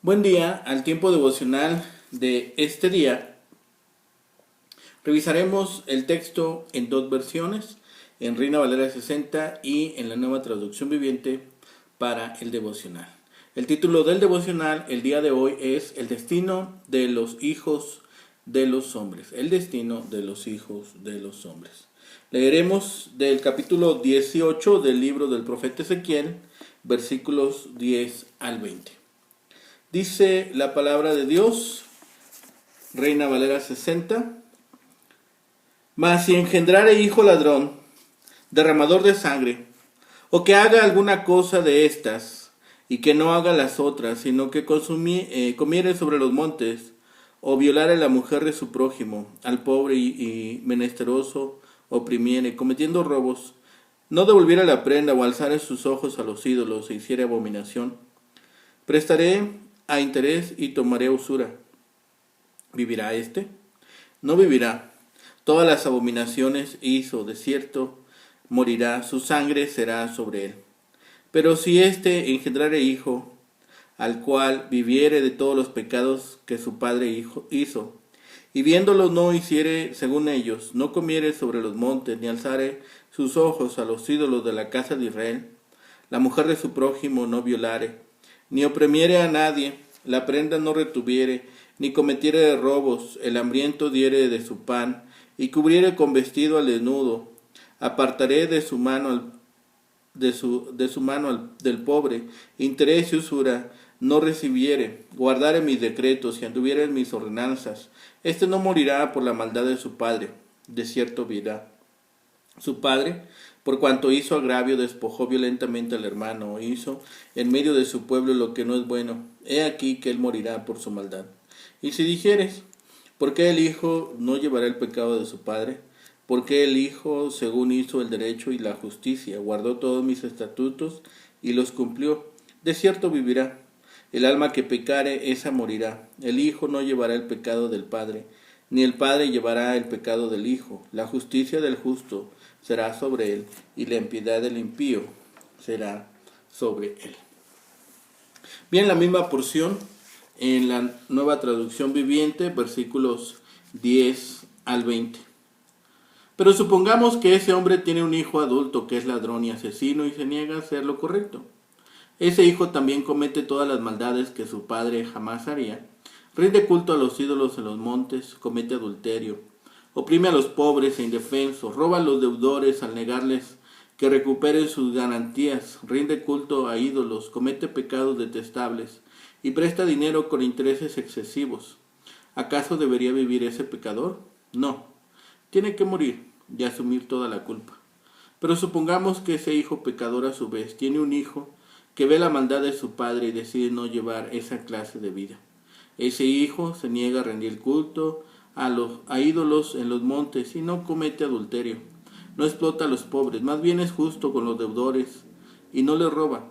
Buen día, al tiempo devocional de este día revisaremos el texto en dos versiones, en Reina Valera 60 y en la Nueva Traducción Viviente para el devocional. El título del devocional el día de hoy es El destino de los hijos de los hombres. El destino de los hijos de los hombres. Leeremos del capítulo 18 del libro del profeta Ezequiel, versículos 10 al 20. Dice la palabra de Dios, Reina Valera 60. Mas si engendrare hijo ladrón, derramador de sangre, o que haga alguna cosa de estas, y que no haga las otras, sino que comiere sobre los montes, o violare a la mujer de su prójimo, al pobre y menesteroso oprimiere, cometiendo robos, no devolviera la prenda, o alzare sus ojos a los ídolos, e hiciere abominación, prestaré a interés y tomaré usura. ¿Vivirá éste? No vivirá. Todas las abominaciones hizo, de cierto morirá, su sangre será sobre él. Pero si éste engendrare hijo, al cual viviere de todos los pecados que su padre hizo, y viéndolo no hiciere según ellos, no comiere sobre los montes, ni alzare sus ojos a los ídolos de la casa de Israel, la mujer de su prójimo no violare, ni oprimiere a nadie, la prenda no retuviere, ni cometiere de robos, el hambriento diere de su pan, y cubriere con vestido al desnudo, apartaré de su mano del pobre, interés y usura no recibiere, guardare mis decretos y anduviere en mis ordenanzas, este no morirá por la maldad de su padre, de cierto vivirá. Su padre, por cuanto hizo agravio, despojó violentamente al hermano, hizo en medio de su pueblo lo que no es bueno. He aquí que él morirá por su maldad. Y si dijeres, ¿por qué el hijo no llevará el pecado de su padre? Porque el hijo, según hizo el derecho y la justicia, guardó todos mis estatutos y los cumplió, de cierto vivirá. El alma que pecare, esa morirá. El hijo no llevará el pecado del padre, ni el padre llevará el pecado del hijo. La justicia del justo será sobre él, y la impiedad del impío será sobre él. Bien, la misma porción en la Nueva Traducción Viviente, versículos 10 al 20. Pero supongamos que ese hombre tiene un hijo adulto que es ladrón y asesino y se niega a hacer lo correcto. Ese hijo también comete todas las maldades que su padre jamás haría. Rinde culto a los ídolos en los montes, comete adulterio, oprime a los pobres e indefensos, roba a los deudores al negarles que recuperen sus ganancias, rinde culto a ídolos, comete pecados detestables y presta dinero con intereses excesivos. ¿Acaso debería vivir ese pecador? No, tiene que morir y asumir toda la culpa. Pero supongamos que ese hijo pecador a su vez tiene un hijo que ve la maldad de su padre y decide no llevar esa clase de vida. Ese hijo se niega a rendir culto a ídolos en los montes y no comete adulterio. No explota a los pobres, más bien es justo con los deudores y no les roba.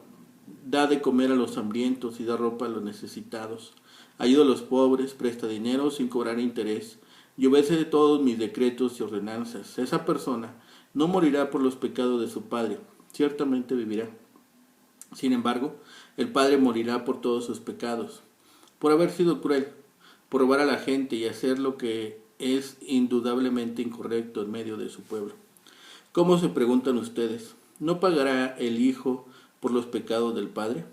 Da de comer a los hambrientos y da ropa a los necesitados. Ayuda a los pobres, presta dinero sin cobrar interés y obedece de todos mis decretos y ordenanzas. Esa persona no morirá por los pecados de su padre, ciertamente vivirá. Sin embargo, el padre morirá por todos sus pecados, por haber sido cruel, por robar a la gente y hacer lo que es indudablemente incorrecto en medio de su pueblo. ¿Cómo se preguntan ustedes? ¿No pagará el hijo por los pecados del padre?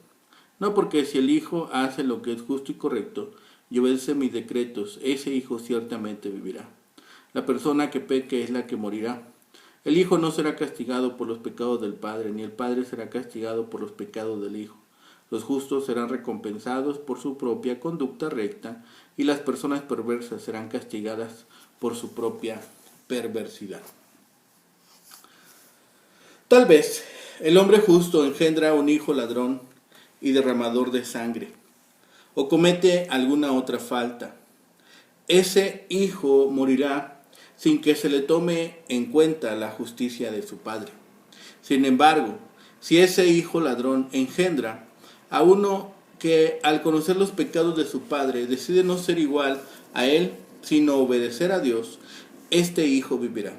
No, porque si el hijo hace lo que es justo y correcto y obedece mis decretos, ese hijo ciertamente vivirá. La persona que peque es la que morirá. El hijo no será castigado por los pecados del padre, ni el padre será castigado por los pecados del hijo. Los justos serán recompensados por su propia conducta recta y las personas perversas serán castigadas por su propia perversidad. Tal vez el hombre justo engendra un hijo ladrón y derramador de sangre, o comete alguna otra falta. Ese hijo morirá sin que se le tome en cuenta la justicia de su padre. Sin embargo, si ese hijo ladrón engendra a uno que al conocer los pecados de su padre decide no ser igual a él, sino obedecer a Dios, este hijo vivirá.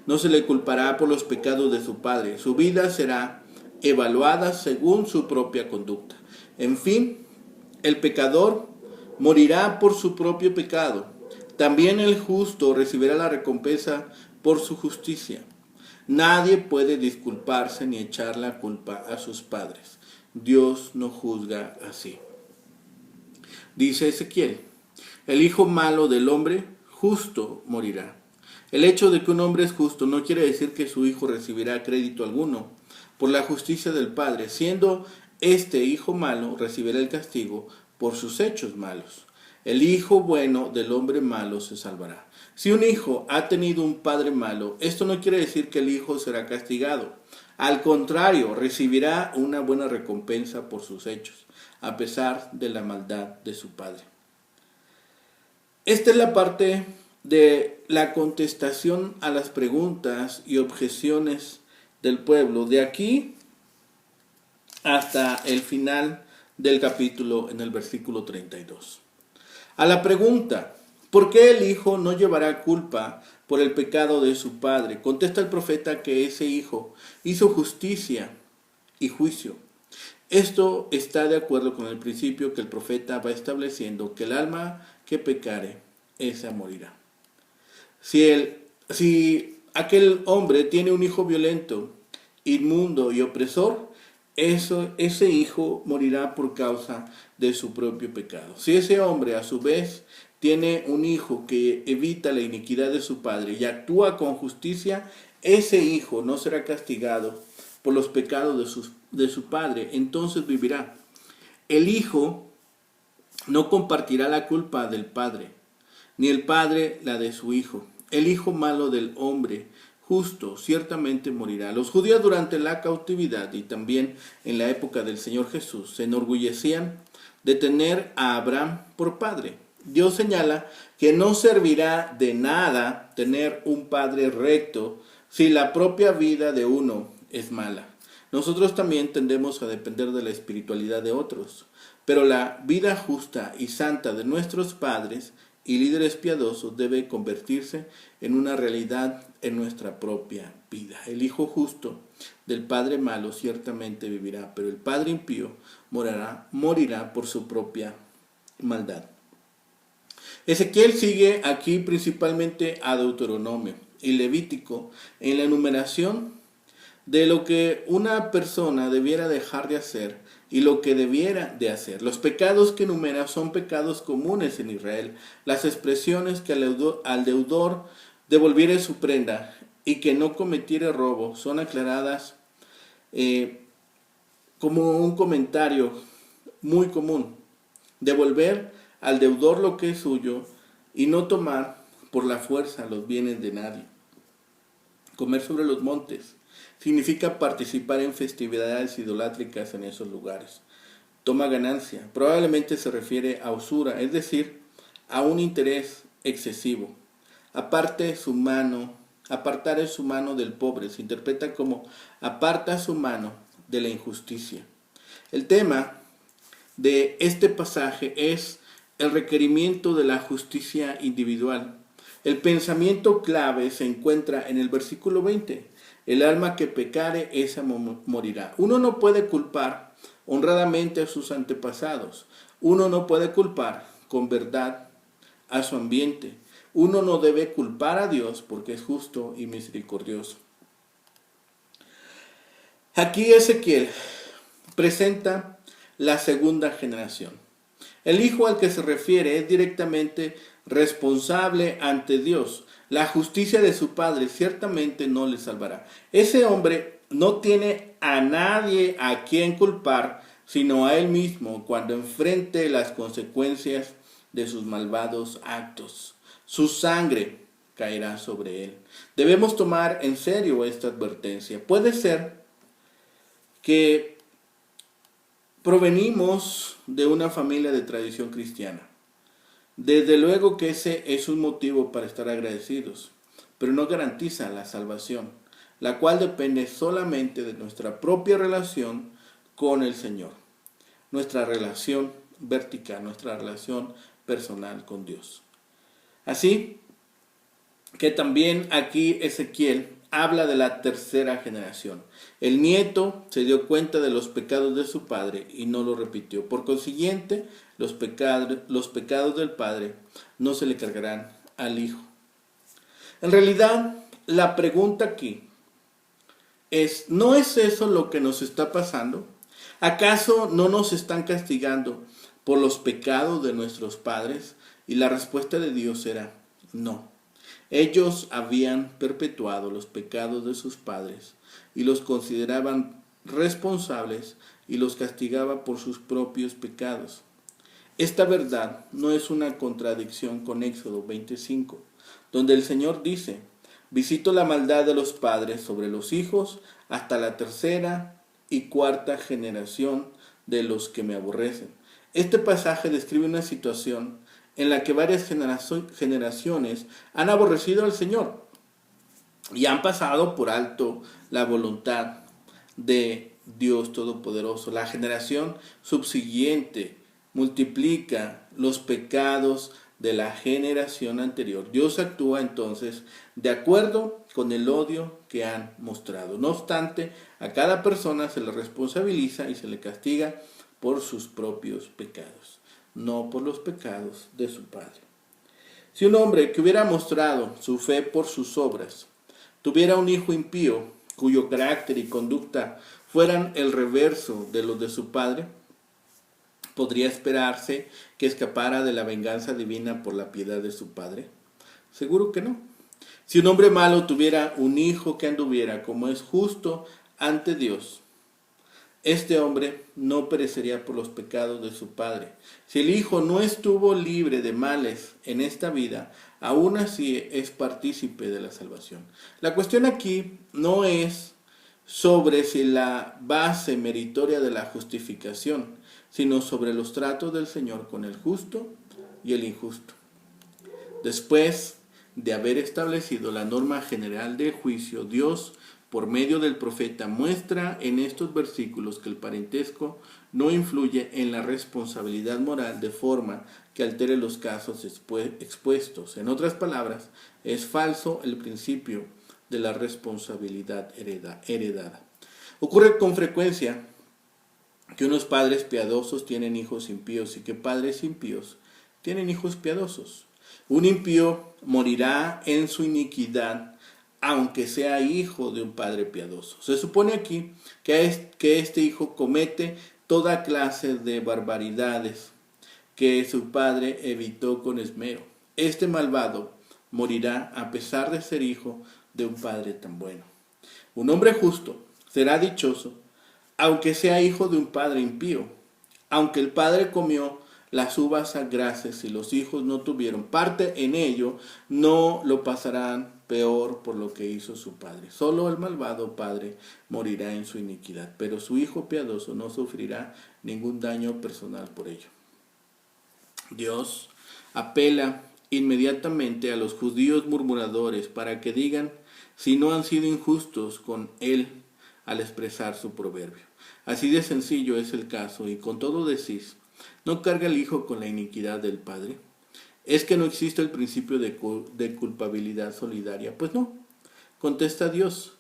No se le culpará por los pecados de su padre. Su vida será evaluada según su propia conducta. En fin, el pecador morirá por su propio pecado. También el justo recibirá la recompensa por su justicia. Nadie puede disculparse ni echar la culpa a sus padres. Dios no juzga así. Dice Ezequiel, el hijo malo del hombre justo morirá. El hecho de que un hombre es justo no quiere decir que su hijo recibirá crédito alguno por la justicia del Padre. Siendo este hijo malo, recibirá el castigo por sus hechos malos. El hijo bueno del hombre malo se salvará. Si un hijo ha tenido un padre malo, esto no quiere decir que el hijo será castigado. Al contrario, recibirá una buena recompensa por sus hechos, a pesar de la maldad de su padre. Esta es la parte de la contestación a las preguntas y objeciones del pueblo, de aquí hasta el final del capítulo en el versículo 32. A la pregunta, ¿por qué el hijo no llevará culpa por el pecado de su padre? Contesta el profeta que ese hijo hizo justicia y juicio. Esto está de acuerdo con el principio que el profeta va estableciendo, que el alma que pecare, esa morirá. Si aquel hombre tiene un hijo violento, inmundo y opresor, ese hijo morirá por causa de su propio pecado. Si ese hombre a su vez tiene un hijo que evita la iniquidad de su padre y actúa con justicia, ese hijo no será castigado por los pecados de su padre, entonces vivirá. El hijo no compartirá la culpa del padre, ni el padre la de su hijo. El hijo malo del hombre justo ciertamente morirá. Los judíos durante la cautividad y también en la época del Señor Jesús se enorgullecían de tener a Abraham por padre. Dios señala que no servirá de nada tener un padre recto si la propia vida de uno es mala. Nosotros también tendemos a depender de la espiritualidad de otros, pero la vida justa y santa de nuestros padres y líderes piadosos debe convertirse en una realidad en nuestra propia vida. El hijo justo del padre malo ciertamente vivirá, pero el padre impío morirá por su propia maldad. Ezequiel sigue aquí principalmente a Deuteronomio y Levítico en la enumeración de lo que una persona debiera dejar de hacer y lo que debiera de hacer. Los pecados que enumera son pecados comunes en Israel. Las expresiones que al deudor devolviere su prenda y que no cometiere robo son aclaradas como un comentario muy común. Devolver al deudor lo que es suyo y no tomar por la fuerza los bienes de nadie. Comer sobre los montes significa participar en festividades idolátricas en esos lugares. Toma ganancia. Probablemente se refiere a usura, es decir, a un interés excesivo. Apartar su mano del pobre. Se interpreta como aparta su mano de la injusticia. El tema de este pasaje es el requerimiento de la justicia individual. El pensamiento clave se encuentra en el versículo 20. El alma que pecare, esa morirá. Uno no puede culpar honradamente a sus antepasados. Uno no puede culpar con verdad a su ambiente. Uno no debe culpar a Dios porque es justo y misericordioso. Aquí Ezequiel presenta la segunda generación. El hijo al que se refiere es directamente responsable ante Dios. La justicia de su padre ciertamente no le salvará. Ese hombre no tiene a nadie a quien culpar, sino a él mismo cuando enfrente las consecuencias de sus malvados actos. Su sangre caerá sobre él. Debemos tomar en serio esta advertencia. Puede ser que provenimos de una familia de tradición cristiana. Desde luego que ese es un motivo para estar agradecidos, pero no garantiza la salvación, la cual depende solamente de nuestra propia relación con el Señor, nuestra relación vertical, nuestra relación personal con Dios. Así que también aquí Ezequiel habla de la tercera generación. El nieto se dio cuenta de los pecados de su padre y no lo repitió. Por consiguiente, los pecados del padre no se le cargarán al hijo. En realidad, la pregunta aquí es, ¿no es eso lo que nos está pasando? ¿Acaso no nos están castigando por los pecados de nuestros padres? Y la respuesta de Dios era no. Ellos habían perpetuado los pecados de sus padres y los consideraban responsables y los castigaba por sus propios pecados. Esta verdad no es una contradicción con Éxodo 25, donde el Señor dice: visito la maldad de los padres sobre los hijos hasta la tercera y cuarta generación de los que me aborrecen. Este pasaje describe una situación en la que varias generaciones han aborrecido al Señor y han pasado por alto la voluntad de Dios Todopoderoso. La generación subsiguiente multiplica los pecados de la generación anterior. Dios actúa entonces de acuerdo con el odio que han mostrado. No obstante, a cada persona se le responsabiliza y se le castiga por sus propios pecados, no por los pecados de su padre. Si un hombre que hubiera mostrado su fe por sus obras tuviera un hijo impío cuyo carácter y conducta fueran el reverso de los de su padre, ¿podría esperarse que escapara de la venganza divina por la piedad de su padre? Seguro que no. Si un hombre malo tuviera un hijo que anduviera como es justo ante Dios, este hombre no perecería por los pecados de su padre. Si el hijo no estuvo libre de males en esta vida, aún así es partícipe de la salvación. La cuestión aquí no es sobre si la base meritoria de la justificación, sino sobre los tratos del Señor con el justo y el injusto. Después de haber establecido la norma general del juicio, Dios, por medio del profeta, muestra en estos versículos que el parentesco no influye en la responsabilidad moral de forma que altere los casos expuestos. En otras palabras, es falso el principio de la responsabilidad heredada. Ocurre con frecuencia que unos padres piadosos tienen hijos impíos y que padres impíos tienen hijos piadosos. Un impío morirá en su iniquidad aunque sea hijo de un padre piadoso. Se supone aquí que este hijo comete toda clase de barbaridades que su padre evitó con esmero. Este malvado morirá a pesar de ser hijo de un padre tan bueno. Un hombre justo será dichoso aunque sea hijo de un padre impío. Aunque el padre comió las uvas agraces y los hijos no tuvieron parte en ello, no lo pasarán peor por lo que hizo su padre. Solo el malvado padre morirá en su iniquidad, pero su hijo piadoso no sufrirá ningún daño personal por ello. Dios apela inmediatamente a los judíos murmuradores para que digan si no han sido injustos con él al expresar su proverbio. Así de sencillo es el caso, y con todo decís, ¿no carga el hijo con la iniquidad del padre? ¿Es que no existe el principio de culpabilidad solidaria? Pues no, contesta Dios,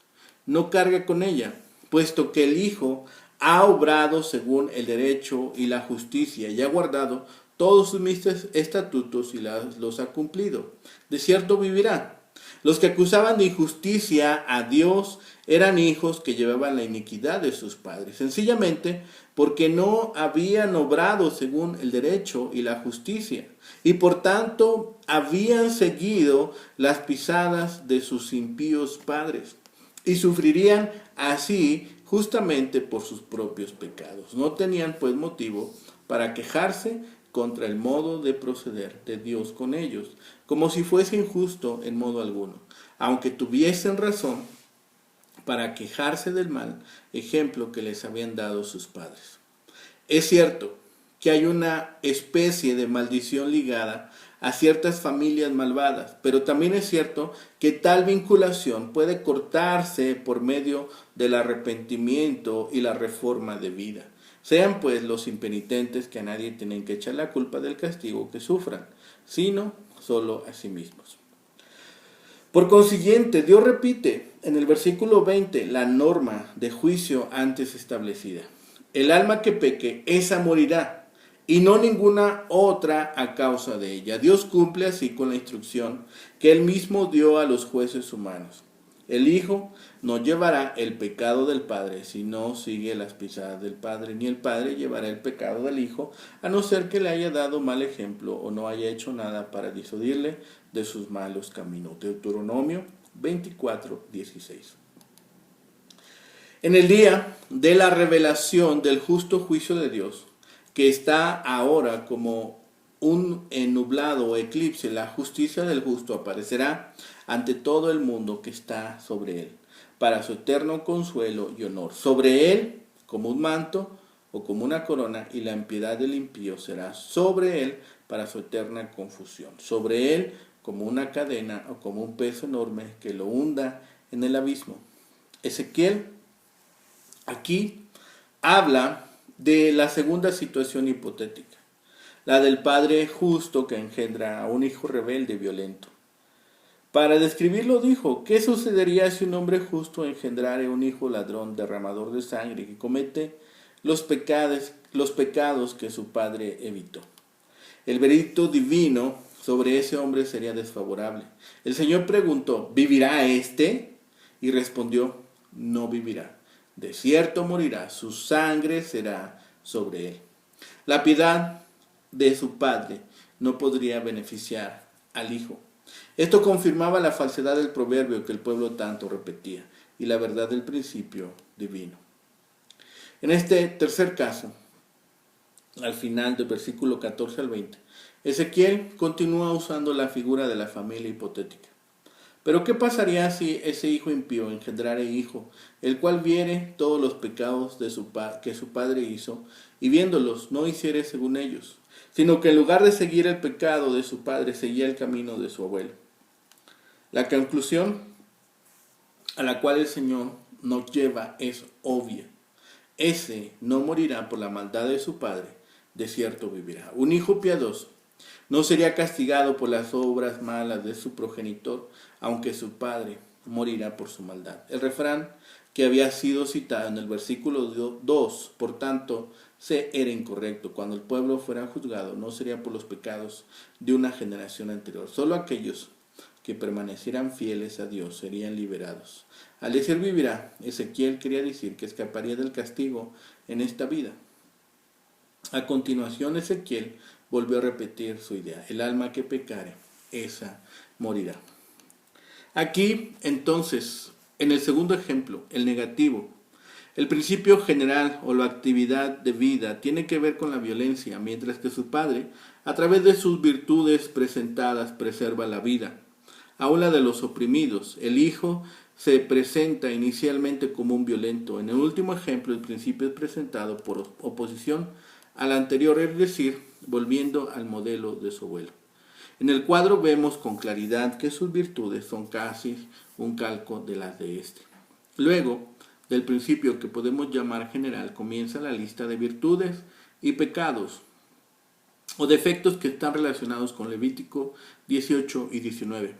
no carga con ella, puesto que el hijo ha obrado según el derecho y la justicia y ha guardado todos sus mis estatutos y los ha cumplido. De cierto vivirá. Los que acusaban de injusticia a Dios eran hijos que llevaban la iniquidad de sus padres, sencillamente porque no habían obrado según el derecho y la justicia, y por tanto habían seguido las pisadas de sus impíos padres, y sufrirían así justamente por sus propios pecados. No tenían pues motivo para quejarse contra el modo de proceder de Dios con ellos, como si fuese injusto en modo alguno, aunque tuviesen razón para quejarse del mal ejemplo que les habían dado sus padres. Es cierto que hay una especie de maldición ligada a ciertas familias malvadas, pero también es cierto que tal vinculación puede cortarse por medio del arrepentimiento y la reforma de vida. Sean pues los impenitentes que a nadie tienen que echar la culpa del castigo que sufran, sino solo a sí mismos. Por consiguiente, Dios repite en el versículo 20 la norma de juicio antes establecida. El alma que peque, esa morirá, y no ninguna otra a causa de ella. Dios cumple así con la instrucción que Él mismo dio a los jueces humanos. El Hijo no llevará el pecado del Padre si no sigue las pisadas del Padre, ni el Padre llevará el pecado del Hijo, a no ser que le haya dado mal ejemplo o no haya hecho nada para disuadirle de sus malos caminos. Deuteronomio 24:16. En el día de la revelación del justo juicio de Dios, que está ahora como un nublado o eclipse, la justicia del justo aparecerá ante todo el mundo que está sobre él, para su eterno consuelo y honor. Sobre él como un manto o como una corona, y la impiedad del impío será sobre él para su eterna confusión. Sobre él como una cadena o como un peso enorme que lo hunda en el abismo. Ezequiel aquí habla de la segunda situación hipotética, la del padre justo que engendra a un hijo rebelde y violento. Para describirlo dijo, ¿qué sucedería si un hombre justo engendrare un hijo ladrón, derramador de sangre, que comete los pecados que su padre evitó? El veredicto divino sobre ese hombre sería desfavorable. El Señor preguntó, ¿vivirá éste? Y respondió, no vivirá. De cierto morirá, su sangre será sobre él. La piedad de su padre no podría beneficiar al hijo. Esto confirmaba la falsedad del proverbio que el pueblo tanto repetía y la verdad del principio divino. En este tercer caso, al final del versículo 14 al 20, Ezequiel continúa usando la figura de la familia hipotética. Pero ¿qué pasaría si ese hijo impío engendrare hijo, el cual viere todos los pecados que su padre hizo, y viéndolos no hiciere según ellos, sino que en lugar de seguir el pecado de su padre, seguía el camino de su abuelo? La conclusión a la cual el Señor nos lleva es obvia. Ese no morirá por la maldad de su padre, de cierto vivirá. Un hijo piadoso no sería castigado por las obras malas de su progenitor, aunque su padre morirá por su maldad. El refrán que había sido citado en el versículo 2, por tanto, era incorrecto. Cuando el pueblo fuera juzgado, no sería por los pecados de una generación anterior. Solo aquellos que permanecieran fieles a Dios serían liberados. Al decir vivirá, Ezequiel quería decir que escaparía del castigo en esta vida. A continuación, Ezequiel volvió a repetir su idea. El alma que pecare, esa morirá. Aquí, entonces, en el segundo ejemplo, el negativo, el principio general o la actividad de vida tiene que ver con la violencia, mientras que su padre, a través de sus virtudes presentadas, preserva la vida. Aún la de los oprimidos. El hijo se presenta inicialmente como un violento. En el último ejemplo, el principio es presentado por oposición al anterior, es decir, volviendo al modelo de su abuelo. En el cuadro vemos con claridad que sus virtudes son casi un calco de las de este. Luego, del principio que podemos llamar general, comienza la lista de virtudes y pecados o defectos que están relacionados con Levítico 18 y 19.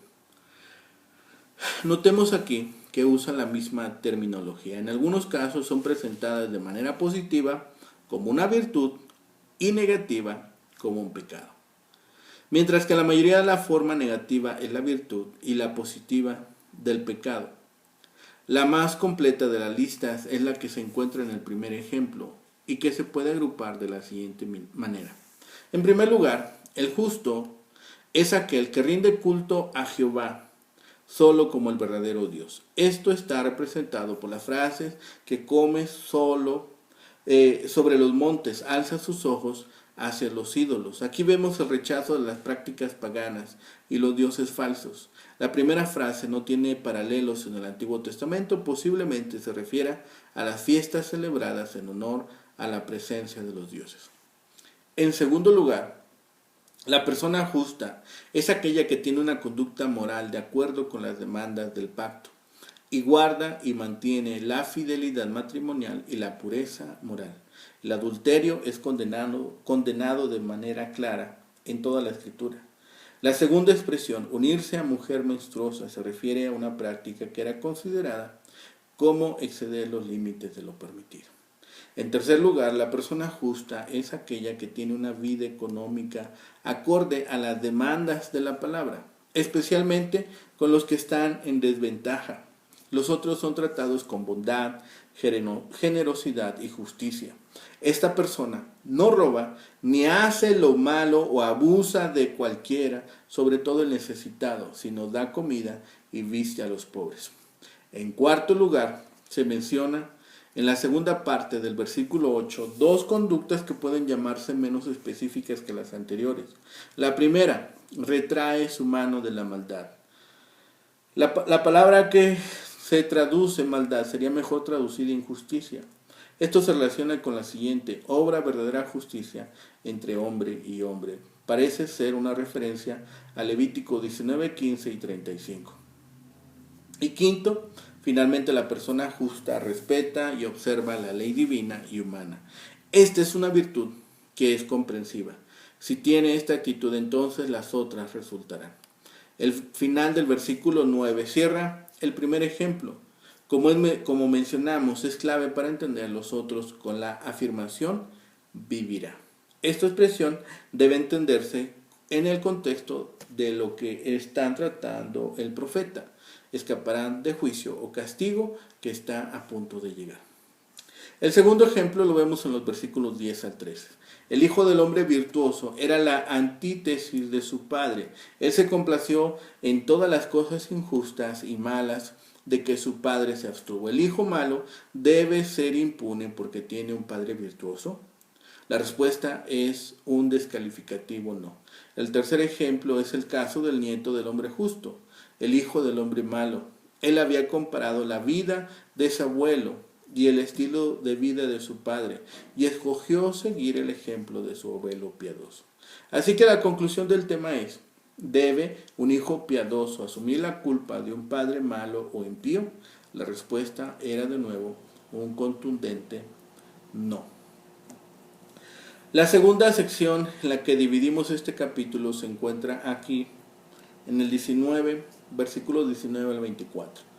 Notemos aquí que usa la misma terminología. En algunos casos son presentadas de manera positiva como una virtud y negativa como un pecado. Mientras que la mayoría de la forma negativa es la virtud y la positiva del pecado. La más completa de las listas es la que se encuentra en el primer ejemplo y que se puede agrupar de la siguiente manera. En primer lugar, el justo es aquel que rinde culto a Jehová solo como el verdadero Dios. Esto está representado por las frases que come solo sobre los montes, alza sus ojos hacia los ídolos. Aquí vemos el rechazo de las prácticas paganas y los dioses falsos. La primera frase no tiene paralelos en el Antiguo Testamento, posiblemente se refiera a las fiestas celebradas en honor a la presencia de los dioses. En segundo lugar, la persona justa es aquella que tiene una conducta moral de acuerdo con las demandas del pacto y guarda y mantiene la fidelidad matrimonial y la pureza moral. El adulterio es condenado de manera clara en toda la Escritura. La segunda expresión, unirse a mujer menstruosa, se refiere a una práctica que era considerada como exceder los límites de lo permitido. En tercer lugar, la persona justa es aquella que tiene una vida económica acorde a las demandas de la palabra, especialmente con los que están en desventaja. Los otros son tratados con bondad, generosidad y justicia. Esta persona no roba, ni hace lo malo o abusa de cualquiera, sobre todo el necesitado, sino da comida y viste a los pobres. En cuarto lugar, se menciona en la segunda parte del versículo 8 dos conductas que pueden llamarse menos específicas que las anteriores. La primera, retrae su mano de la maldad. La palabra que se traduce maldad sería mejor traducida injusticia. Esto se relaciona con la siguiente, obra verdadera justicia entre hombre y hombre. Parece ser una referencia a Levítico 19, 15 y 35. Y quinto, finalmente la persona justa respeta y observa la ley divina y humana. Esta es una virtud que es comprensiva. Si tiene esta actitud, entonces las otras resultarán. El final del versículo 9 cierra el primer ejemplo. Como mencionamos, es clave para entender los otros con la afirmación vivirá. Esta expresión debe entenderse en el contexto de lo que están tratando el profeta. Escaparán de juicio o castigo que está a punto de llegar. El segundo ejemplo lo vemos en los versículos 10 al 13. El hijo del hombre virtuoso era la antítesis de su padre. Él se complació en todas las cosas injustas y malas de que su padre se abstuvo. El hijo malo debe ser impune porque tiene un padre virtuoso. La respuesta es un descalificativo no. El tercer ejemplo es el caso del nieto del hombre justo, el hijo del hombre malo. Él había comparado la vida de su abuelo y el estilo de vida de su padre, y escogió seguir el ejemplo de su abuelo piadoso. Así que la conclusión del tema es, ¿debe un hijo piadoso asumir la culpa de un padre malo o impío? La respuesta era de nuevo un contundente no. La segunda sección en la que dividimos este capítulo se encuentra aquí en el 19, versículos 19 al 24.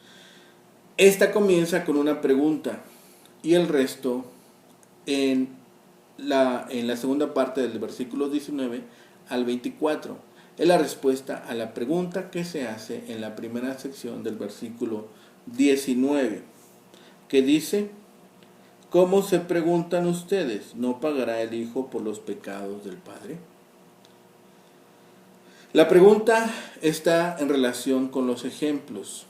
Esta comienza con una pregunta y el resto en la segunda parte del versículo 19 al 24 es la respuesta a la pregunta que se hace en la primera sección del versículo 19, que dice, ¿cómo se preguntan ustedes? ¿No pagará el hijo por los pecados del padre? La pregunta está en relación con los ejemplos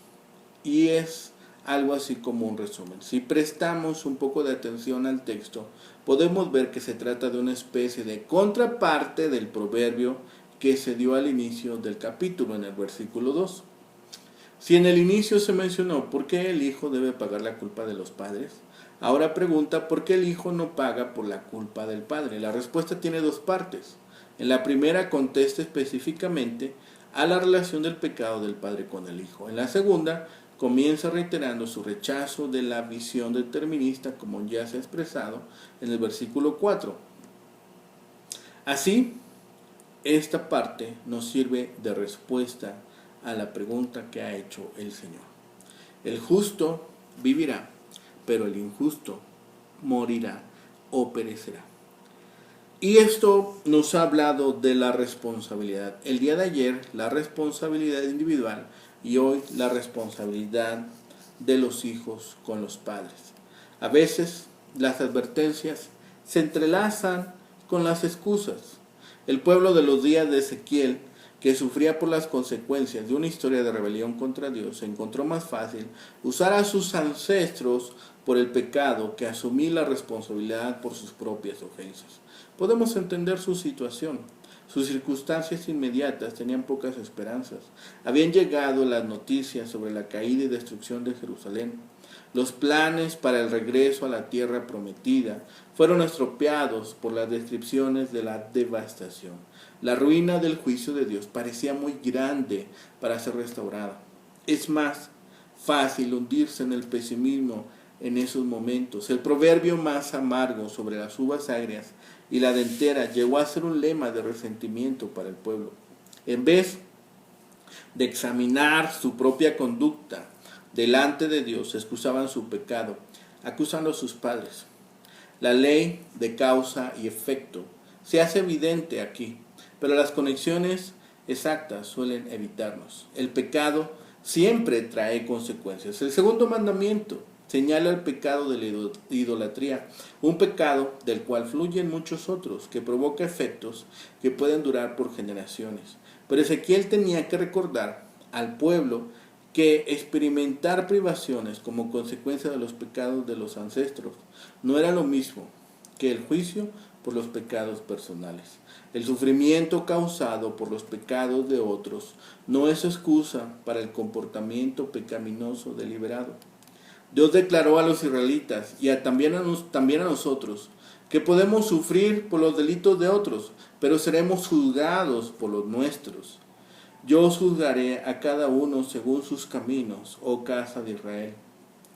y es algo así como un resumen. Si prestamos un poco de atención al texto, podemos ver que se trata de una especie de contraparte del proverbio que se dio al inicio del capítulo en el versículo 2. Si en el inicio se mencionó por qué el hijo debe pagar la culpa de los padres, ahora pregunta por qué el hijo no paga por la culpa del padre. La respuesta tiene dos partes. En la primera contesta específicamente a la relación del pecado del padre con el hijo. En la segunda comienza reiterando su rechazo de la visión determinista como ya se ha expresado en el versículo 4. Así, esta parte nos sirve de respuesta a la pregunta que ha hecho el Señor. El justo vivirá, pero el injusto morirá o perecerá. Y esto nos ha hablado de la responsabilidad. El día de ayer, la responsabilidad individual y hoy la responsabilidad de los hijos con los padres. A veces las advertencias se entrelazan con las excusas. El pueblo de los días de Ezequiel, que sufría por las consecuencias de una historia de rebelión contra Dios, encontró más fácil usar a sus ancestros por el pecado que asumir la responsabilidad por sus propias ofensas. Podemos entender su situación. Sus circunstancias inmediatas tenían pocas esperanzas. Habían llegado las noticias sobre la caída y destrucción de Jerusalén. Los planes para el regreso a la tierra prometida fueron estropeados por las descripciones de la devastación. La ruina del juicio de Dios parecía muy grande para ser restaurada. Es más fácil hundirse en el pesimismo en esos momentos. El proverbio más amargo sobre las uvas agrias y la dentera llegó a ser un lema de resentimiento para el pueblo. En vez de examinar su propia conducta delante de Dios, excusaban su pecado, acusando a sus padres. La ley de causa y efecto se hace evidente aquí, pero las conexiones exactas suelen evitarnos. El pecado siempre trae consecuencias. El segundo mandamiento señala el pecado de la idolatría, un pecado del cual fluyen muchos otros, que provoca efectos que pueden durar por generaciones. Pero Ezequiel tenía que recordar al pueblo que experimentar privaciones como consecuencia de los pecados de los ancestros no era lo mismo que el juicio por los pecados personales. El sufrimiento causado por los pecados de otros no es excusa para el comportamiento pecaminoso deliberado. Dios declaró a los israelitas y también a nosotros que podemos sufrir por los delitos de otros, pero seremos juzgados por los nuestros. Yo os juzgaré a cada uno según sus caminos, oh casa de Israel.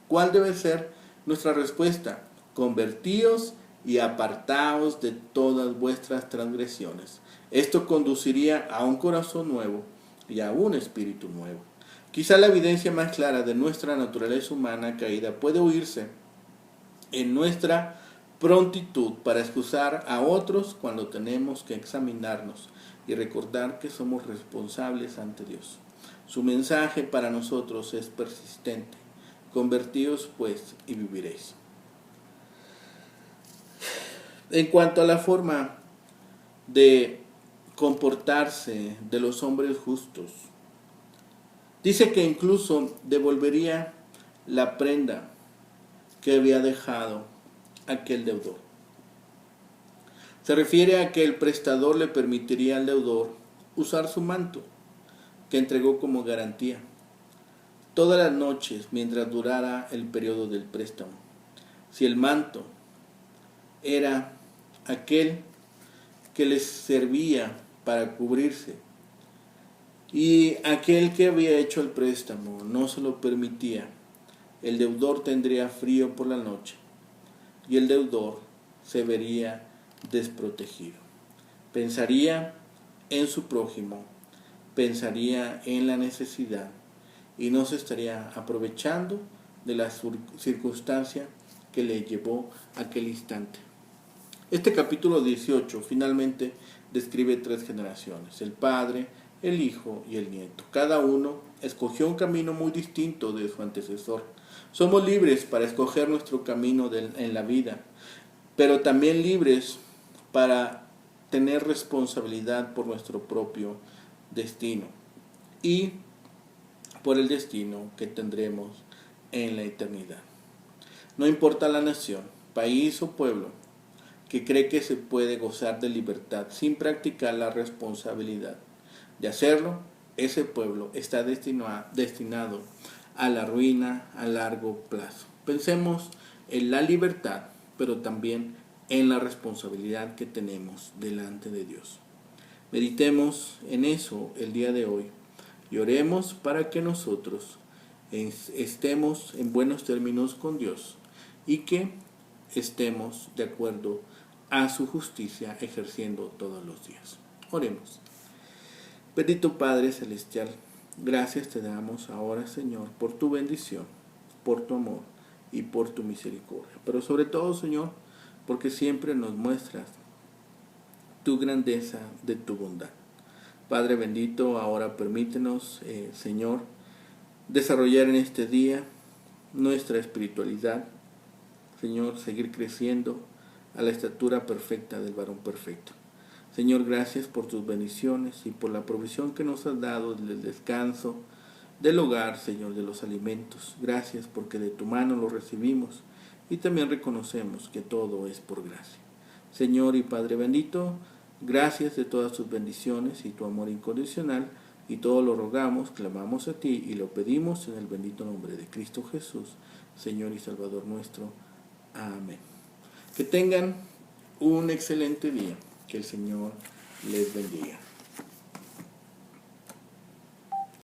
¿Cuál debe ser nuestra respuesta? Convertíos y apartaos de todas vuestras transgresiones. Esto conduciría a un corazón nuevo y a un espíritu nuevo. Quizá la evidencia más clara de nuestra naturaleza humana caída puede oírse en nuestra prontitud para excusar a otros cuando tenemos que examinarnos y recordar que somos responsables ante Dios. Su mensaje para nosotros es persistente. Convertíos pues y viviréis. En cuanto a la forma de comportarse de los hombres justos, dice que incluso devolvería la prenda que había dejado aquel deudor. Se refiere a que el prestador le permitiría al deudor usar su manto, que entregó como garantía, todas las noches mientras durara el periodo del préstamo. Si el manto era aquel que les servía para cubrirse y aquel que había hecho el préstamo no se lo permitía, el deudor tendría frío por la noche y el deudor se vería desprotegido. Pensaría en su prójimo, pensaría en la necesidad y no se estaría aprovechando de la circunstancia que le llevó a aquel instante. Este capítulo 18 finalmente describe 3 generaciones, el padre, el hijo y el nieto. Cada uno escogió un camino muy distinto de su antecesor. Somos libres para escoger nuestro camino en la vida, pero también libres para tener responsabilidad por nuestro propio destino y por el destino que tendremos en la eternidad. No importa la nación, país o pueblo que cree que se puede gozar de libertad sin practicar la responsabilidad de hacerlo, ese pueblo está destinado a la ruina a largo plazo. Pensemos en la libertad, pero también en la responsabilidad que tenemos delante de Dios. Meditemos en eso el día de hoy y oremos para que nosotros estemos en buenos términos con Dios y que estemos de acuerdo a su justicia ejerciendo todos los días. Oremos. Bendito Padre Celestial, gracias te damos ahora, Señor, por tu bendición, por tu amor y por tu misericordia. Pero sobre todo, Señor, porque siempre nos muestras tu grandeza de tu bondad. Padre bendito, ahora permítenos, Señor, desarrollar en este día nuestra espiritualidad, Señor, seguir creciendo a la estatura perfecta del varón perfecto. Señor, gracias por tus bendiciones y por la provisión que nos has dado del descanso, del hogar, Señor, de los alimentos. Gracias porque de tu mano lo recibimos y también reconocemos que todo es por gracia. Señor y Padre bendito, gracias de todas tus bendiciones y tu amor incondicional, y todo lo rogamos, clamamos a ti y lo pedimos en el bendito nombre de Cristo Jesús, Señor y Salvador nuestro. Amén. Que tengan un excelente día. Que el Señor les bendiga.